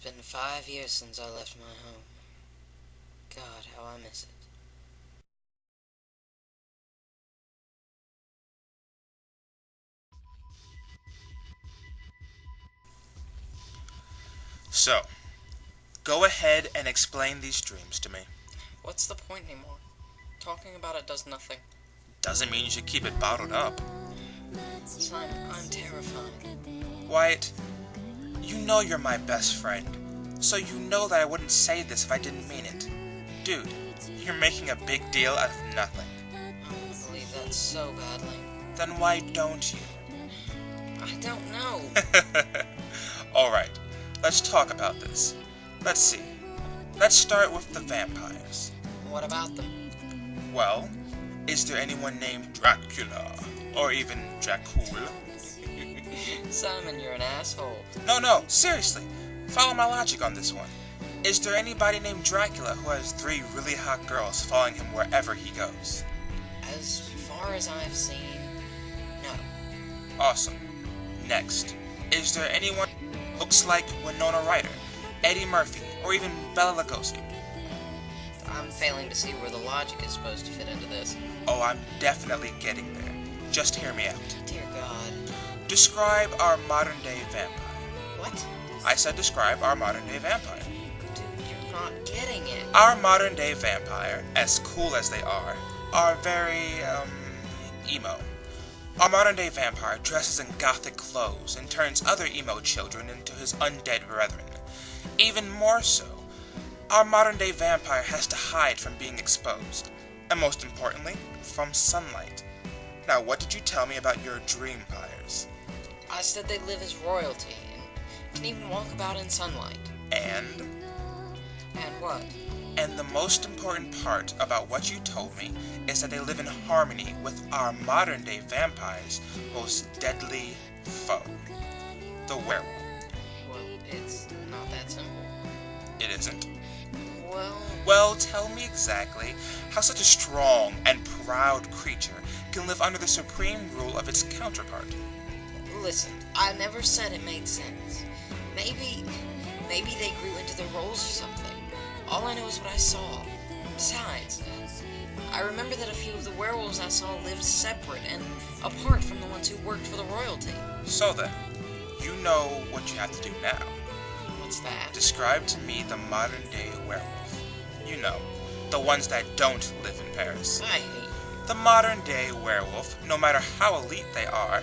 been 5 years since I left my home. God, how I miss it. So, go ahead and explain these dreams to me. What's the point anymore? Talking about it does nothing. Doesn't mean you should keep it bottled up. Simon, I'm terrified. Wyatt, you know you're my best friend, so you know that I wouldn't say this if I didn't mean it. Dude, you're making a big deal out of nothing. I want to believe that so badly. Then why don't you? I don't know. Alright, let's talk about this. Let's see. Let's start with the vampires. What about them? Well, is there anyone named Dracula? Or even Dracul? Simon, you're an asshole. No, seriously. Follow my logic on this one. Is there anybody named Dracula who has 3 really hot girls following him wherever he goes? As far as I've seen, no. Awesome. Next, is there anyone who looks like Winona Ryder, Eddie Murphy, or even Bela Lugosi? I'm failing to see where the logic is supposed to fit into this. Oh, I'm definitely getting there. Just hear me out. Dear God. Describe our modern-day vampire. What? I said describe our modern-day vampire. Dude, you're not getting it. Our modern-day vampire, as cool as they are very, emo. Our modern-day vampire dresses in gothic clothes and turns other emo children into his undead brethren. Even more so, our modern-day vampire has to hide from being exposed, and most importantly, from sunlight. Now, what did you tell me about your dreampires? I said they live as royalty and can even walk about in sunlight. And what? And the most important part about what you told me is that they live in harmony with our modern-day vampire's most deadly foe, the werewolf. Well, it's not that simple. It isn't? Well, Tell me exactly how such a strong and proud creature can live under the supreme rule of its counterpart. listen, I never said it made sense. Maybe they grew into their roles or something. All I know is what I saw. Besides, I remember that a few of the werewolves I saw lived separate and apart from the ones who worked for the royalty. So then, you know what you have to do now. What's that? Describe to me the modern-day werewolf. You know, the ones that don't live in Paris. I hate The modern-day werewolf, no matter how elite they are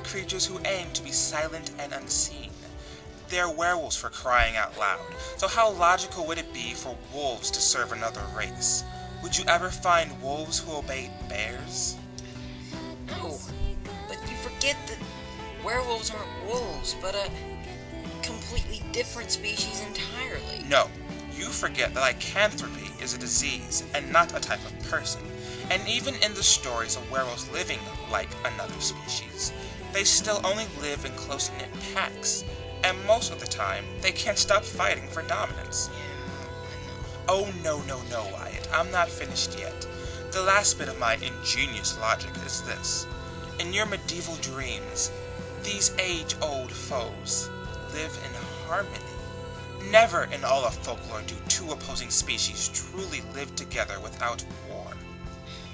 creatures who aim to be silent and unseen. They're werewolves for crying out loud, so how logical would it be for wolves to serve another race? Would you ever find wolves who obeyed bears? No, but you forget that werewolves aren't wolves, but a completely different species entirely. No, you forget that lycanthropy is a disease and not a type of person. And even in the stories of werewolves living like another species, they still only live in close-knit packs. And most of the time, they can't stop fighting for dominance. Yeah, I know. Oh, no, Wyatt, I'm not finished yet. The last bit of my ingenious logic is this. In your medieval dreams, these age-old foes live in harmony. Never in all of folklore do 2 opposing species truly live together without war.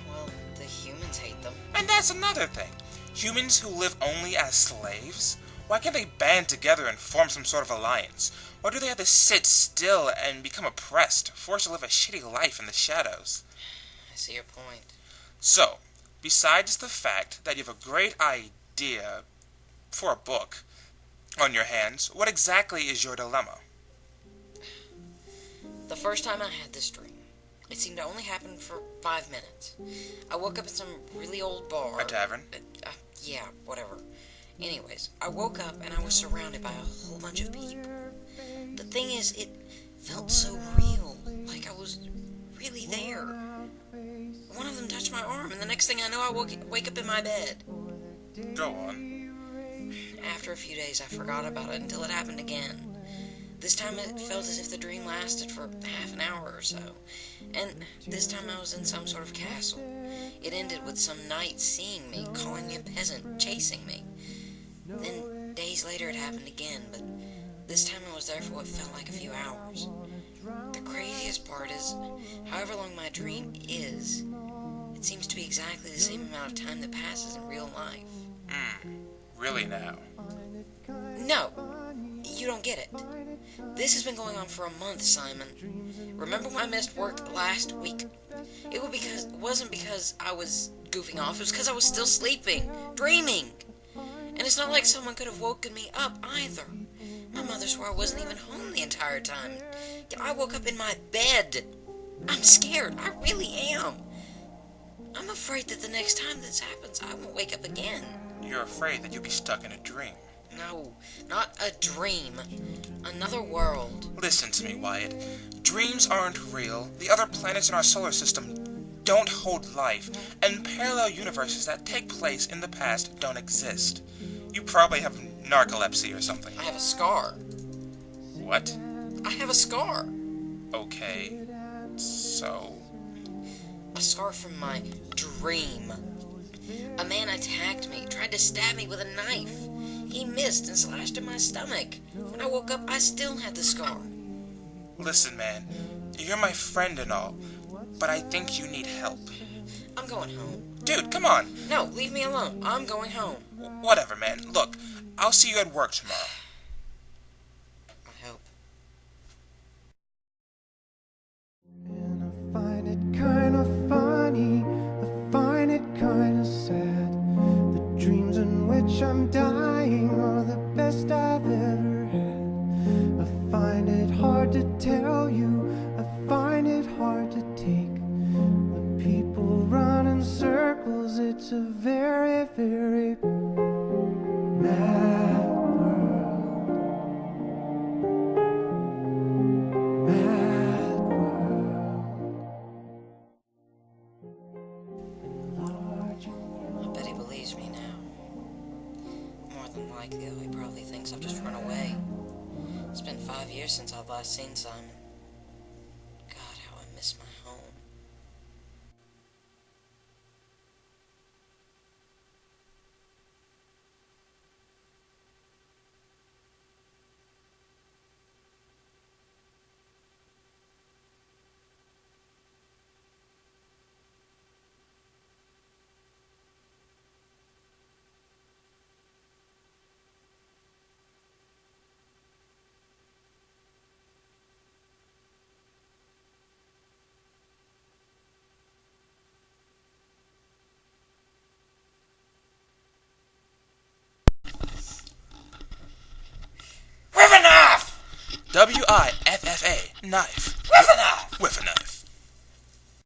Well, the humans hate them. And that's another thing. Humans who live only as slaves? Why can't they band together and form some sort of alliance? Why do they have to sit still and become oppressed, forced to live a shitty life in the shadows? I see your point. So, besides the fact that you have a great idea for a book on your hands, what exactly is your dilemma? The first time I had this dream, it seemed to only happen for 5 minutes. I woke up at some really old bar. A tavern? Yeah, whatever. Anyways, I woke up and I was surrounded by a whole bunch of people. The thing is, it felt so real, like I was really there. One of them touched my arm, and the next thing I know, I wake up in my bed. Go on. After a few days, I forgot about it until it happened again. This time it felt as if the dream lasted for half an hour or so, and this time I was in some sort of castle. It ended with some knight seeing me, calling me a peasant, chasing me. Then, days later it happened again, but This time I was there for what felt like a few hours. The craziest part is, however long my dream is, it seems to be exactly the same amount of time that passes in real life. Really now? No, you don't get it. This has been going on for a month, Simon. Remember when I missed work last week? It wasn't because I was goofing off, it was because I was still sleeping, dreaming. And it's not like someone could have woken me up either. My mother swore I wasn't even home the entire time. Yet I woke up in my bed. I'm scared, I really am. I'm afraid that the next time this happens, I won't wake up again. You're afraid that you'll be stuck in a dream. No, not a dream. Another world. Listen to me, Wyatt. Dreams aren't real. The other planets in our solar system don't hold life, and parallel universes that take place in the past don't exist. You probably have narcolepsy or something. I have a scar. What? I have a scar. Okay, so... A scar from my dream. A man attacked me, tried to stab me with a knife. He missed and slashed at my stomach. When I woke up, I still had the scar. Listen, man, you're my friend and all, but I think you need help. I'm going home. Dude, come on. No, leave me alone. I'm going home. Whatever, man. Look, I'll see you at work tomorrow. I hope. And I find it kind of funny, I find it kind of sad. The dreams in which I'm dying are the best I've ever had. I find it hard to tell you, I find it hard to take. The people run in circles, it's a very, very mad world. Mad world. Enlarge. I bet he believes me now. More than likely, though, he probably thinks I've just run away. It's been 5 years since I've last seen Simon. God, how I miss my home. With a knife! W-I-F-F-A, knife. With a knife! With a